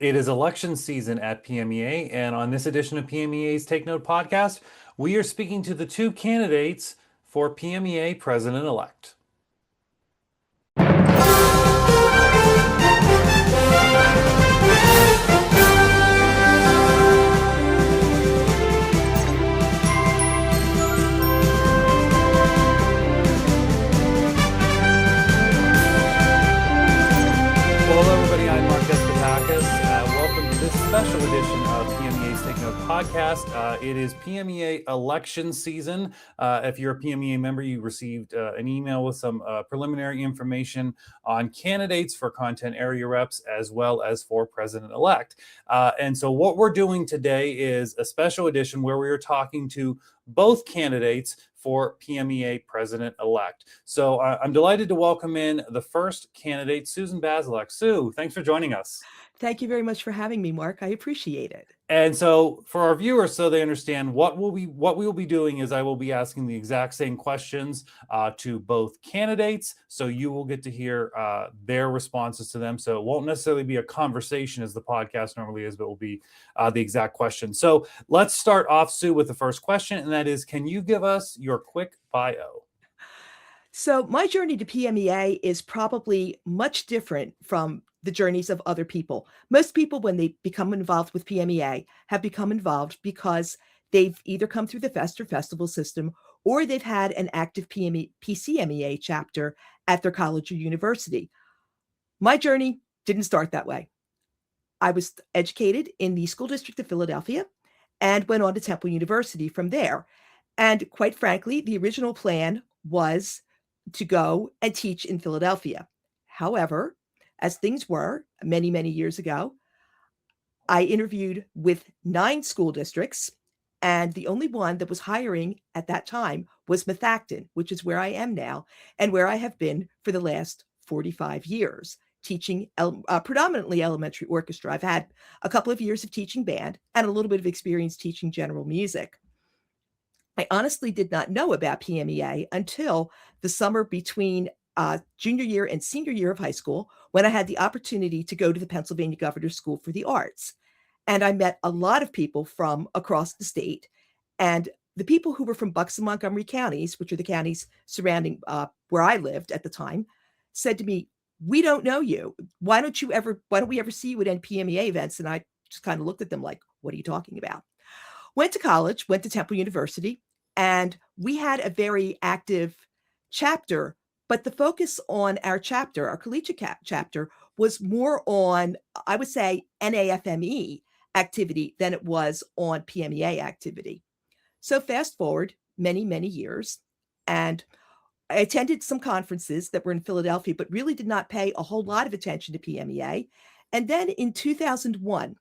It is election season at PMEA, and on this edition of PMEA's Take Note podcast, we are speaking to the two candidates for PMEA President-Elect. Welcome to this special edition of PMEA's Take Note podcast. It is PMEA election season. If you're a PMEA member, you received an email with some preliminary information on candidates for content area reps as well as for president-elect. And so what we're doing today is a special edition where we are talking to both candidates for PMEA President-Elect. So I'm delighted to welcome in the first candidate, Susan Basalik. Sue, thanks for joining us. Thank you very much for having me, Mark. I appreciate it. And so for our viewers, so they understand what we will be doing is I will be asking the exact same questions to both candidates. So you will get to hear their responses to them. So it won't necessarily be a conversation as the podcast normally is, but it will be the exact question. So let's start off, Sue, with the first question. And that is, can you give us your quick bio? So my journey to PMEA is probably much different from the journeys of other people. Most people, when they become involved with PMEA, have become involved because they've either come through the Fest or festival system, or they've had an active PCMEA chapter at their college or university. My journey didn't start that way. I was educated in the school district of Philadelphia and went on to Temple University from there. And quite frankly, the original plan was to go and teach in Philadelphia. However, as things were many, many years ago, I interviewed with 9 school districts, and the only one that was hiring at that time was Methacton, which is where I am now and where I have been for the last 45 years, teaching predominantly elementary orchestra. I've had a couple of years of teaching band and a little bit of experience teaching general music. I honestly did not know about PMEA until the summer between junior year and senior year of high school, when I had the opportunity to go to the Pennsylvania Governor's School for the Arts. And I met a lot of people from across the state. And the people who were from Bucks and Montgomery counties, which are the counties surrounding where I lived at the time, said to me, "We don't know you. Why don't we ever see you at PMEA events?" And I just kind of looked at them like, "What are you talking about?" Went to college, went to Temple University, and we had a very active chapter, but the focus on our chapter, our collegiate chapter, was more on, I would say, NAFME activity than it was on PMEA activity. So fast forward many, many years, and I attended some conferences that were in Philadelphia, but really did not pay a whole lot of attention to PMEA. And then in 2001,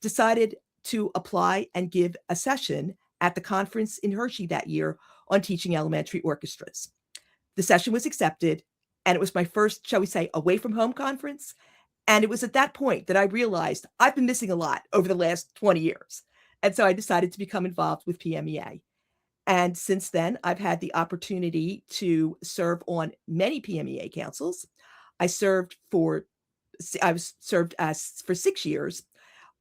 decided to apply and give a session at the conference in Hershey that year on teaching elementary orchestras. The session was accepted, and it was my first, shall we say, away from home conference. And it was at that point that I realized I've been missing a lot over the last 20 years. And so I decided to become involved with PMEA. And since then, I've had the opportunity to serve on many PMEA councils. I was served as for 6 years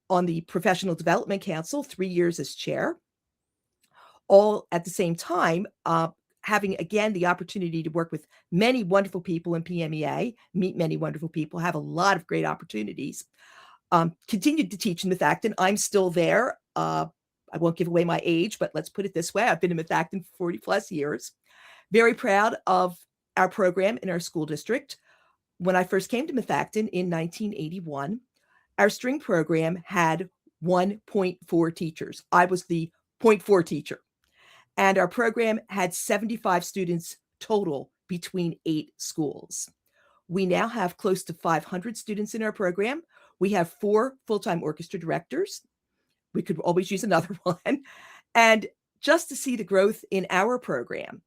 on the Professional Development Council, 3 years as chair, all at the same time, having, again, the opportunity to work with many wonderful people in PMEA, meet many wonderful people, have a lot of great opportunities. Continued to teach in Methacton. I'm still there. I won't give away my age, but let's put it this way. I've been in Methacton for 40 plus years. Very proud of our program in our school district. When I first came to Methacton in 1981, our string program had 1.4 teachers. I was the 0.4 teacher. And our program had 75 students total between 8 schools. We now have close to 500 students in our program. We have 4 full-time orchestra directors. We could always use another one. And just to see the growth in our program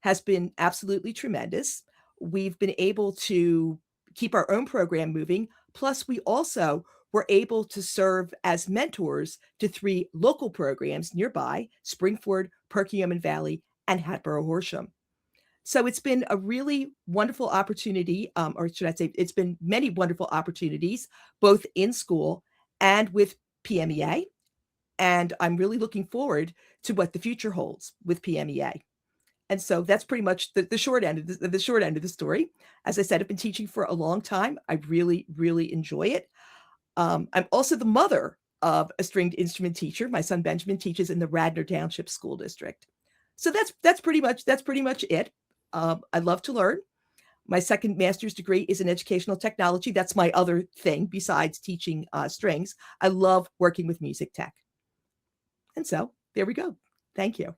has been absolutely tremendous. We've been able to keep our own program moving. Plus, we also were able to serve as mentors to 3 local programs nearby: Springford, Perkiomen Valley, and Hatboro Horsham. So it's been a really wonderful opportunity, or should I say, it's been many wonderful opportunities, both in school and with PMEA. And I'm really looking forward to what the future holds with PMEA. And so that's pretty much the short end of the short end of the story. As I said, I've been teaching for a long time. I really, really enjoy it. I'm also the mother of a stringed instrument teacher. My son Benjamin teaches in the Radnor Township School District. So that's pretty much it. I love to learn. My second master's degree is in educational technology. That's my other thing besides teaching strings. I love working with music tech. And so there we go. Thank you.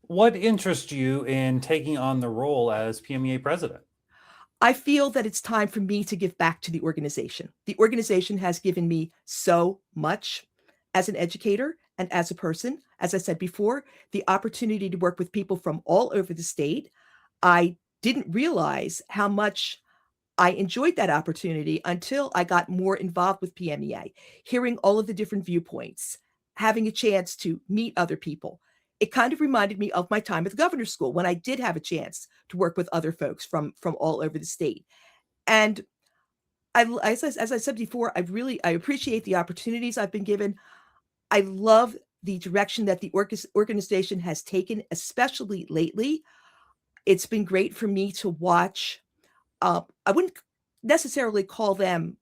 What interests you in taking on the role as PMEA president? I feel that it's time for me to give back to the organization. The organization has given me so much as an educator and as a person. As I said before, the opportunity to work with people from all over the state. I didn't realize how much I enjoyed that opportunity until I got more involved with PMEA, hearing all of the different viewpoints, having a chance to meet other people. It kind of reminded me of my time at the governor's school when I did have a chance to work with other folks from all over the state. And as I said before, I appreciate the opportunities I've been given. I love the direction that the organization has taken, especially lately. It's been great for me to watch. I wouldn't necessarily call them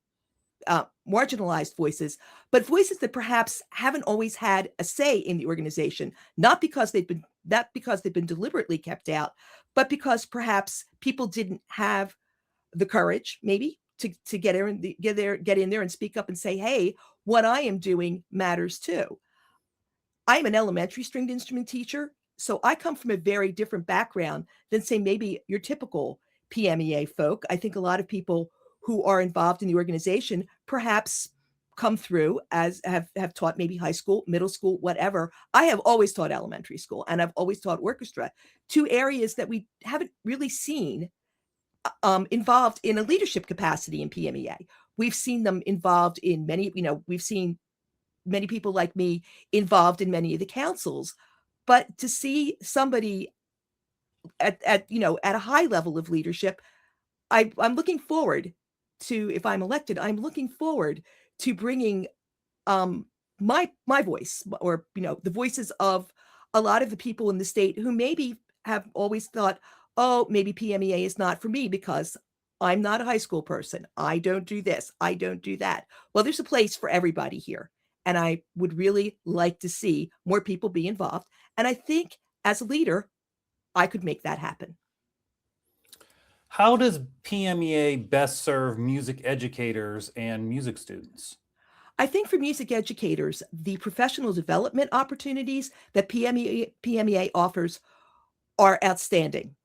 marginalized voices, but voices that perhaps haven't always had a say in the organization, not because they've been deliberately kept out, but because perhaps people didn't have the courage, maybe, to get in there and speak up and say, "Hey, what I am doing matters too." I am an elementary stringed instrument teacher, so I come from a very different background than, say, maybe your typical PMEA folk. I think a lot of people who are involved in the organization perhaps come through as have taught maybe high school, middle school, whatever. I have always taught elementary school and I've always taught orchestra, two areas that we haven't really seen involved in a leadership capacity in PMEA. We've seen them involved in many, we've seen many people like me involved in many of the councils, but to see somebody at a high level of leadership, I'm looking forward to, if I'm elected, I'm looking forward to bringing my voice, or the voices of a lot of the people in the state who maybe have always thought, oh, maybe PMEA is not for me because I'm not a high school person. I don't do this. I don't do that. Well, there's a place for everybody here. And I would really like to see more people be involved. And I think as a leader, I could make that happen. How does PMEA best serve music educators and music students? I think for music educators, the professional development opportunities that PMEA offers are outstanding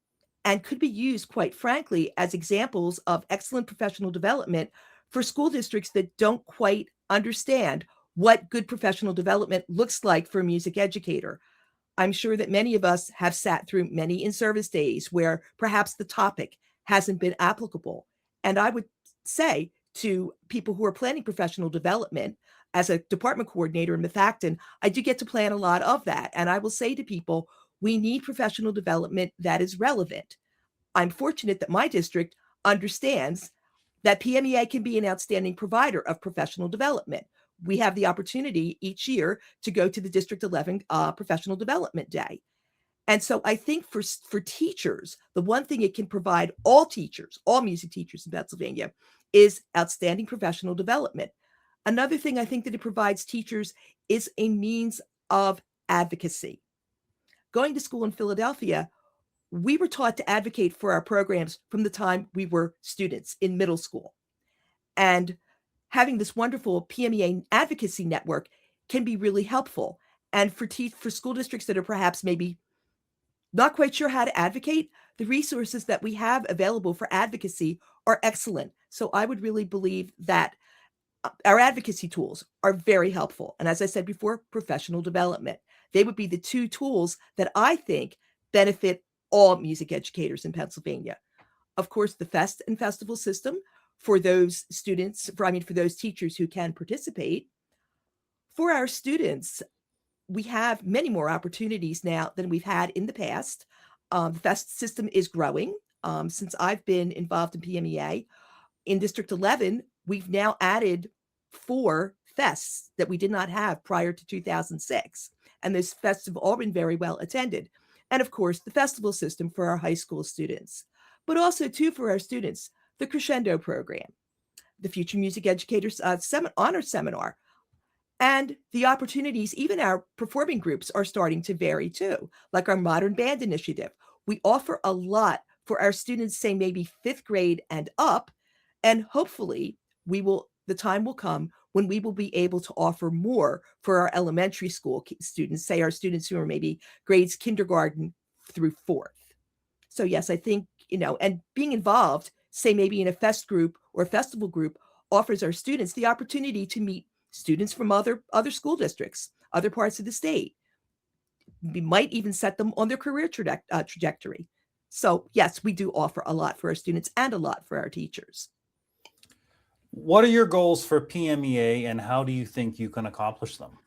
and could be used, quite frankly, as examples of excellent professional development for school districts that don't quite understand what good professional development looks like for a music educator. I'm sure that many of us have sat through many in-service days where perhaps the topic hasn't been applicable. And I would say to people who are planning professional development, as a department coordinator in Methacton, I do get to plan a lot of that. And I will say to people, we need professional development that is relevant. I'm fortunate that my district understands that PMEA can be an outstanding provider of professional development. We have the opportunity each year to go to the District 11 Professional Development Day. And so I think for teachers, the one thing it can provide all teachers, all music teachers in Pennsylvania, is outstanding professional development. Another thing I think that it provides teachers is a means of advocacy. Going to school in Philadelphia, we were taught to advocate for our programs from the time we were students in middle school. And having this wonderful PMEA advocacy network can be really helpful. And for school districts that are perhaps maybe not quite sure how to advocate, the resources that we have available for advocacy are excellent. So I would really believe that our advocacy tools are very helpful. And as I said before, professional development. They would be the two tools that I think benefit all music educators in Pennsylvania. Of course, the fest and festival system for those for those teachers who can participate. For our students, we have many more opportunities now than we've had in the past. The fest system is growing. Since I've been involved in PMEA, in District 11, we've now added 4 fests that we did not have prior to 2006. And those fests have all been very well attended. And of course, the festival system for our high school students, but also too for our students, the Crescendo program, the Future Music Educators Honor Seminar, and the opportunities, even our performing groups are starting to vary too, like our Modern Band Initiative. We offer a lot for our students, say maybe fifth grade and up, and hopefully the time will come when we will be able to offer more for our elementary school students, say our students who are maybe grades kindergarten through fourth. So yes, I think, and being involved, say maybe in a fest group or festival group, offers our students the opportunity to meet students from other school districts, other parts of the state. We might even set them on their career trajectory. So yes, we do offer a lot for our students and a lot for our teachers. What are your goals for PMEA and how do you think you can accomplish them?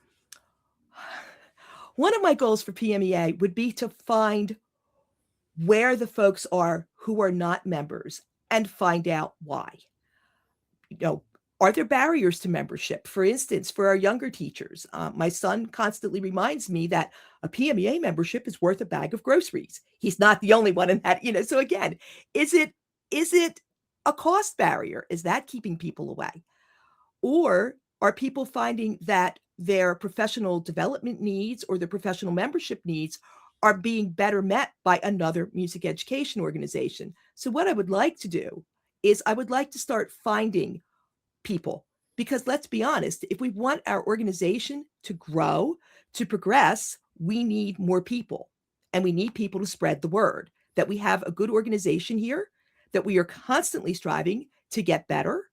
One of my goals for PMEA would be to find where the folks are who are not members and find out why. Are there barriers to membership? For instance, for our younger teachers, my son constantly reminds me that a PMEA membership is worth a bag of groceries. He's not the only one in that, So again, is it a cost barrier? Is that keeping people away? Or are people finding that their professional development needs or their professional membership needs are being better met by another music education organization? So what I would like to do is I would like to start finding people, because let's be honest, if we want our organization to grow, to progress, we need more people, and we need people to spread the word that we have a good organization here, that we are constantly striving to get better,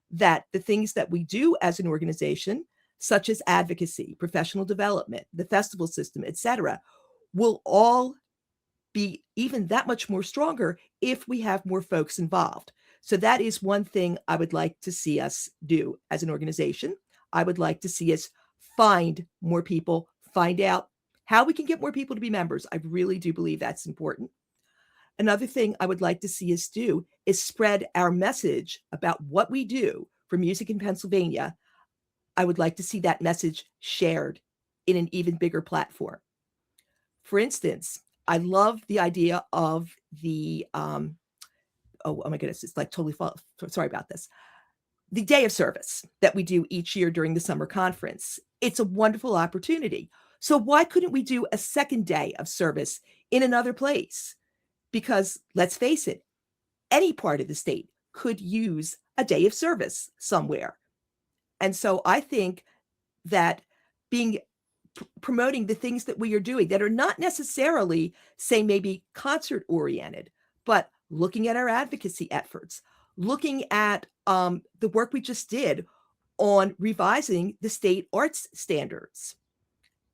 that the things that we do as an organization, such as advocacy, professional development, the festival system, etc., will all be even that much more stronger if we have more folks involved. So that is one thing I would like to see us do as an organization. I would like to see us find more people, find out how we can get more people to be members. I really do believe that's important. Another thing I would like to see us do is spread our message about what we do for music in Pennsylvania. I would like to see that message shared in an even bigger platform. For instance, I love the idea of the oh my goodness, it's like totally sorry about this. The day of service that we do each year during the summer conference. It's a wonderful opportunity. So why couldn't we do a second day of service in another place? Because let's face it, any part of the state could use a day of service somewhere. And so I think that promoting the things that we are doing that are not necessarily, say, maybe concert oriented, but looking at our advocacy efforts, looking at the work we just did on revising the state arts standards,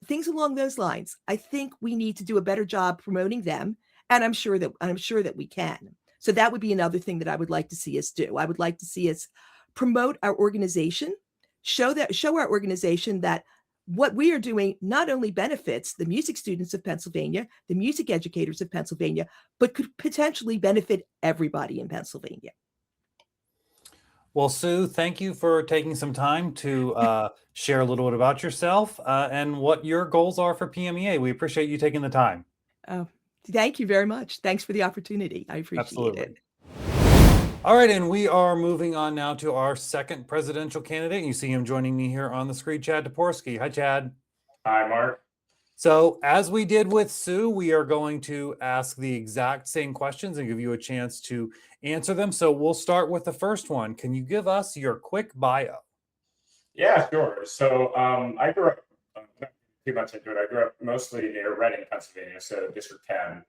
things along those lines. I think we need to do a better job promoting them, and I'm sure that we can. So that would be another thing that I would like to see us do. I would like to see us promote our organization, show our organization that what we are doing not only benefits the music students of Pennsylvania, the music educators of Pennsylvania, but could potentially benefit everybody in Pennsylvania. Well, Sue, thank you for taking some time to share a little bit about yourself and what your goals are for PMEA. We appreciate you taking the time. Oh, thank you very much. Thanks for the opportunity. I appreciate it. All right, and we are moving on now to our second presidential candidate. You see him joining me here on the screen, Chad Toporski. Hi, Chad. Hi, Mark. So as we did with Sue, we are going to ask the exact same questions and give you a chance to answer them. So we'll start with the first one. Can you give us your quick bio? Yeah, sure. So I grew up, not too much into it. I grew up mostly near Reading, Pennsylvania, so District 10.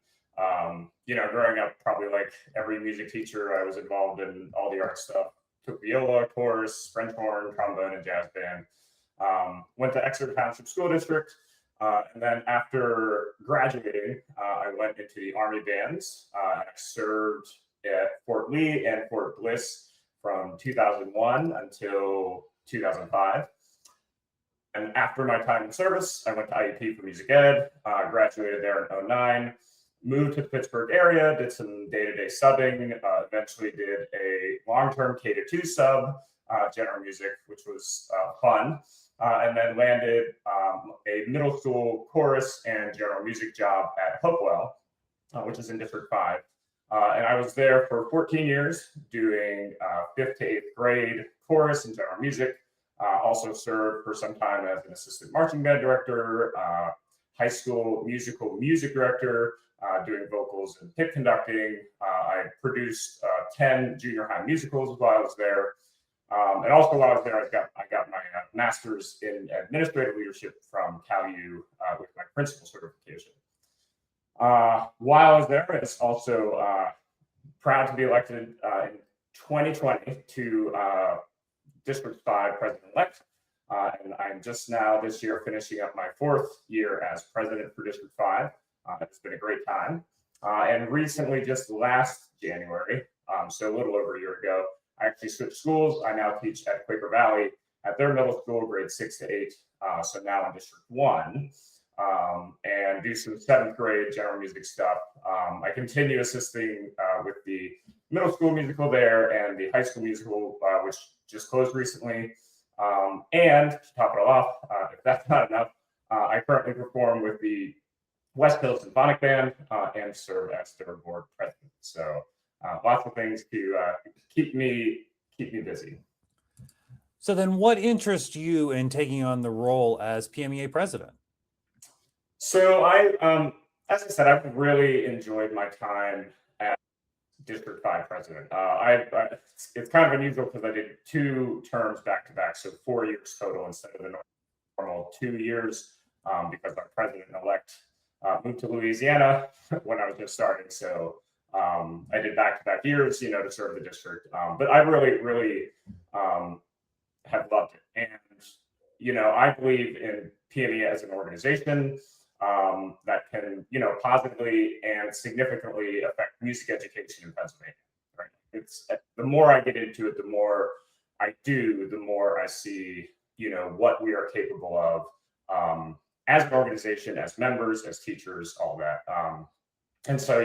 Growing up, probably like every music teacher, I was involved in all the art stuff. Took viola, chorus, French horn, trombone, and jazz band. Went to Exeter Township School District. And then after graduating, I went into the Army bands. I served at Fort Lee and Fort Bliss from 2001 until 2005. And after my time in service, I went to IUP for music ed, graduated there in 2009, moved to the Pittsburgh area, did some day-to-day subbing, eventually did a long-term K-2 sub general music, which was fun, and then landed a middle school chorus and general music job at Hopewell, which is in District 5. And I was there for 14 years doing 5th to 8th grade chorus and general music. Also served for some time as an assistant marching band director, high school musical music director, doing vocals and hip conducting. I produced 10 junior high musicals while I was there. And also while I was there, I got my master's in administrative leadership from CalU with my principal certification. While I was there, I was also proud to be elected in 2020 to District 5 President-Elect. And I'm just now this year finishing up my 4th year as president for District 5. It's been a great time. And recently, just last January, so a little over a year ago, I actually switched schools. I now teach at Quaker Valley at their middle school, grades 6 to 8. So now in District 1. And do some 7th grade general music stuff. I continue assisting with the middle school musical there and the high school musical, which just closed recently. And to top it all off, if that's not enough, I currently perform with the West Hill Symphonic Band and serve as their board president. So lots of things to keep me busy. So then what interests you in taking on the role as PMEA president? So as I said, I've really enjoyed my time as District 5 president. It's kind of unusual because I did 2 terms back to back, so 4 years total instead of the normal 2 years, because our president-elect moved to Louisiana when I was just starting. So I did back-to-back years, to serve the district. But I really have loved it. And, I believe in PMEA as an organization that can, positively and significantly affect music education in Pennsylvania. Right? It's the more I get into it, the more I do, the more I see, what we are capable of as an organization, as members, as teachers, all that. And so,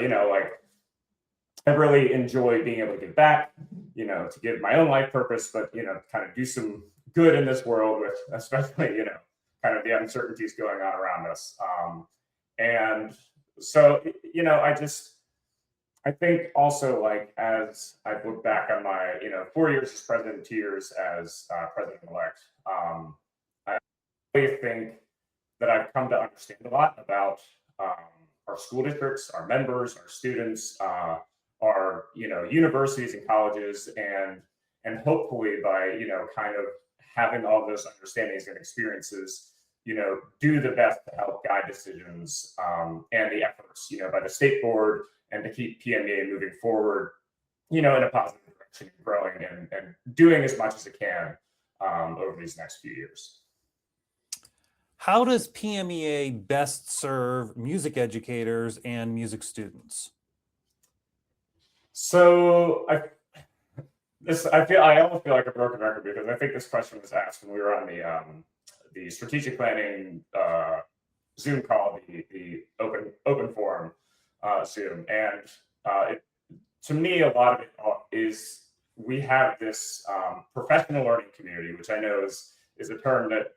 I really enjoy being able to give back, to give my own life purpose, but, kind of do some good in this world with, especially, kind of the uncertainties going on around us. And so, I think also as I look back on my, 4 years as president, 2 years as president-elect, I really think that I've come to understand a lot about our school districts, our members, our students, our, universities and colleges, and hopefully by, kind of having all those understandings and experiences, do the best to help guide decisions and the efforts, by the state board and to keep PMEA moving forward, in a positive direction, growing and doing as much as it can over these next few years. How does PMEA best serve music educators and music students? So I almost feel like a broken record because I think this question was asked when we were on the strategic planning Zoom call, the open forum Zoom, and to me, a lot of it is we have this professional learning community, which I know is a term that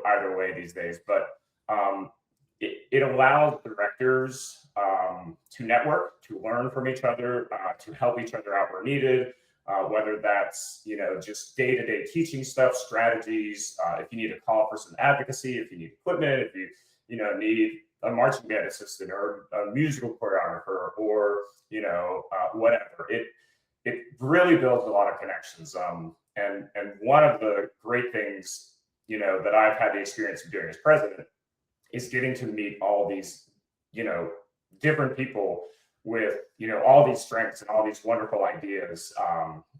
either way these days, but it allows directors to network, to learn from each other, to help each other out where needed, whether that's, just day-to-day teaching stuff, strategies, if you need a call for some advocacy, if you need equipment, if you, need a marching band assistant or a musical choreographer or, whatever. It really builds a lot of connections. And one of the great things, that I've had the experience of doing as president is getting to meet all these, different people with, all these strengths and all these wonderful ideas.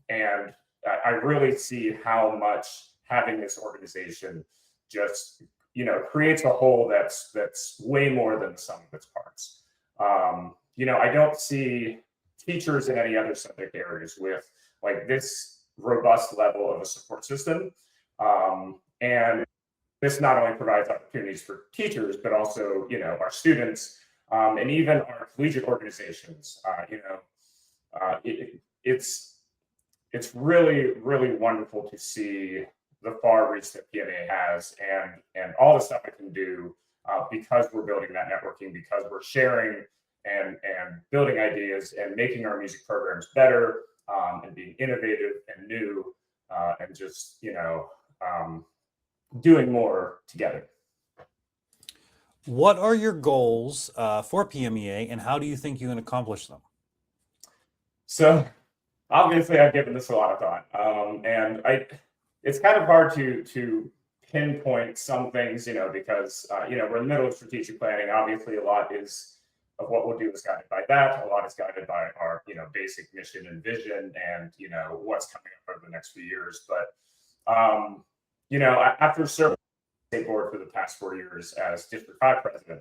And I really see how much having this organization just, creates a whole that's way more than the sum of its parts. I don't see teachers in any other subject areas with this robust level of a support system. And this not only provides opportunities for teachers, but also, our students, and even our collegiate organizations. It's it's really, really wonderful to see the far reach that PMEA has and all the stuff it can do because we're building that networking, because we're sharing and building ideas and making our music programs better and being innovative and new and just, doing more together. What are your goals for PMEA, and how do you think you can accomplish them? So obviously I've given this a lot of thought, and it's kind of hard to pinpoint some things, because we're in the middle of strategic planning. Obviously, a lot of what we'll do is guided by that. A lot is guided by our basic mission and vision, and what's coming up over the next few years. But after serving the state board for the past 4 years as District 5 president,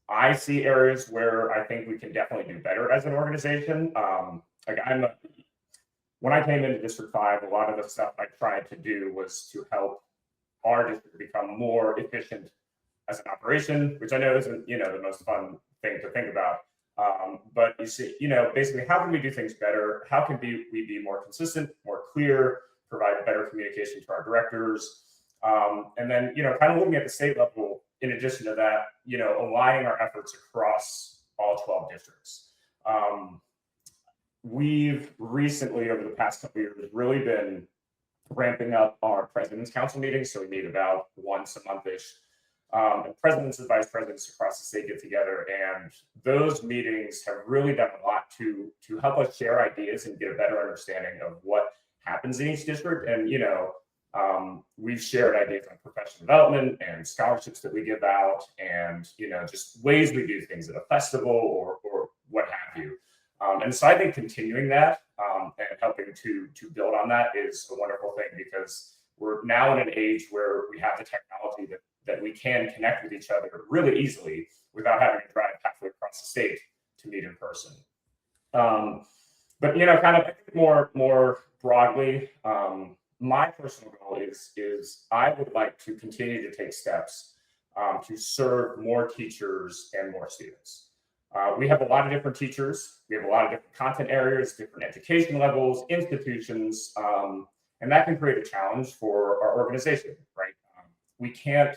I see areas where I think we can definitely do better as an organization. When I came into District 5, a lot of the stuff I tried to do was to help our district become more efficient as an operation, which I know isn't, the most fun thing to think about. But you see, basically, how can we do things better? How can we be more consistent, more clear, provide better communication to our directors? And then, kind of looking at the state level, in addition to that, aligning our efforts across all 12 districts. We've recently, over the past couple of years, really been ramping up our President's Council meetings. So we meet about once a month-ish. And presidents and vice presidents across the state get together. And those meetings have really done a lot to help us share ideas and get a better understanding of what happens in each district. And, we've shared ideas on professional development and scholarships that we give out and, just ways we do things at a festival or what have you. And so I think continuing that and helping to build on that is a wonderful thing, because we're now in an age where we have the technology that we can connect with each other really easily without having to drive halfway across the state to meet in person. But kind of I think more broadly, my personal goal is I would like to continue to take steps to serve more teachers and more students. We have a lot of different teachers. We have a lot of different content areas, different education levels, institutions, and that can create a challenge for our organization, right? We can't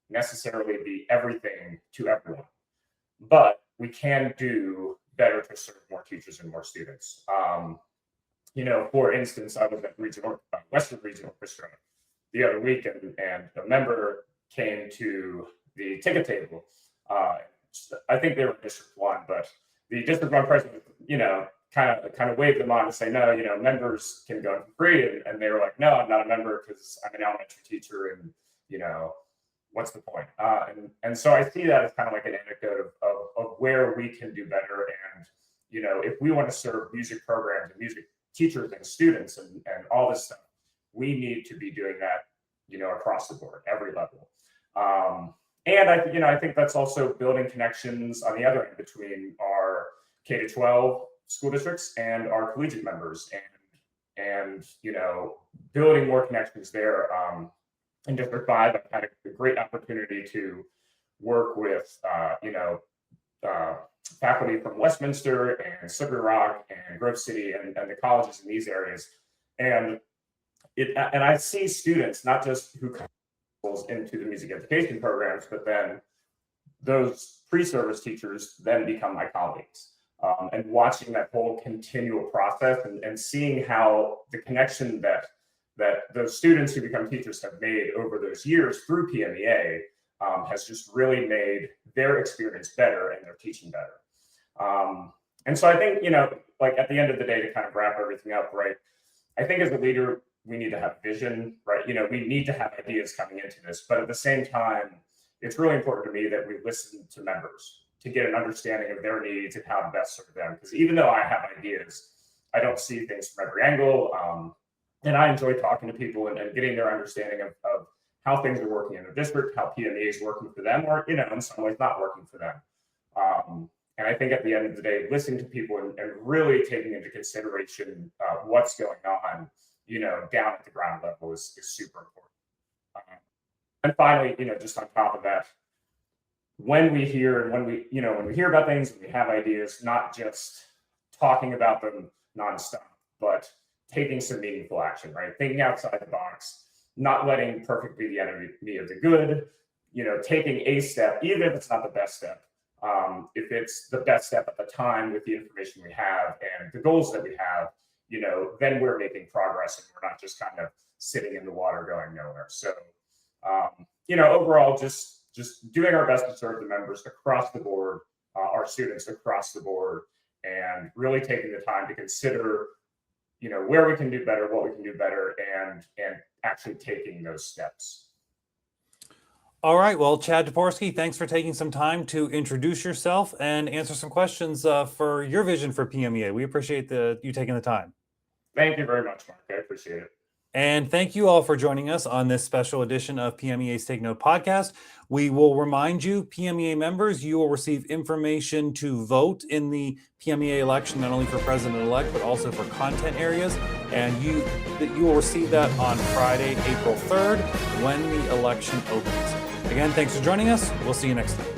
necessarily be everything to everyone, but we can do better to serve more teachers and more students. For instance, I was at Western Regional Orchestra the other week, and a member came to the ticket table. I think they were District 1, but the District 1 president, kind of waved them on to say, no, members can go for free. And they were like, no, I'm not a member because I'm an elementary teacher, and, what's the point? And so I see that as kind of like an anecdote of where we can do better. And, if we want to serve music programs and music teachers and students and all this stuff, we need to be doing that, across the board, every level. And I think that's also building connections on the other end between our K-12 school districts and our collegiate members, and building more connections there. In District 5, I've had a great opportunity to work with faculty from Westminster and Slippery Rock and Grove City and the colleges in these areas, and I see students not just who come into the music education programs, but then those pre-service teachers then become my colleagues, and watching that whole continual process and seeing how the connection that those students who become teachers have made over those years through PMEA has just really made their experience better and their teaching better. And so I think, at the end of the day, to kind of wrap everything up, right, I think as a leader, we need to have vision, right? We need to have ideas coming into this, but at the same time, it's really important to me that we listen to members to get an understanding of their needs and how to best serve them. Because even though I have ideas, I don't see things from every angle. And I enjoy talking to people and getting their understanding of how things are working in the district, how PMEA is working for them, or, in some ways not working for them. And I think at the end of the day, listening to people and really taking into consideration what's going on, down at the ground level is super important. And finally, just on top of that, when we hear and when we hear about things and we have ideas, not just talking about them nonstop, but taking some meaningful action, right? Thinking outside the box, not letting perfect be the enemy of the good, taking a step, even if it's not the best step. If it's the best step at the time with the information we have and the goals that we have, then we're making progress and we're not just kind of sitting in the water going nowhere. So, overall, just doing our best to serve the members across the board, our students across the board, and really taking the time to consider, where we can do better, what we can do better, and actually taking those steps. All right. Well, Chad Toporski, thanks for taking some time to introduce yourself and answer some questions for your vision for PMEA. We appreciate you taking the time. Thank you very much, Mark. I appreciate it. And thank you all for joining us on this special edition of PMEA's Take Note podcast. We will remind you, PMEA members, you will receive information to vote in the PMEA election, not only for President-Elect, but also for content areas. And you will receive that on Friday, April 3rd, when the election opens. Again, thanks for joining us. We'll see you next time.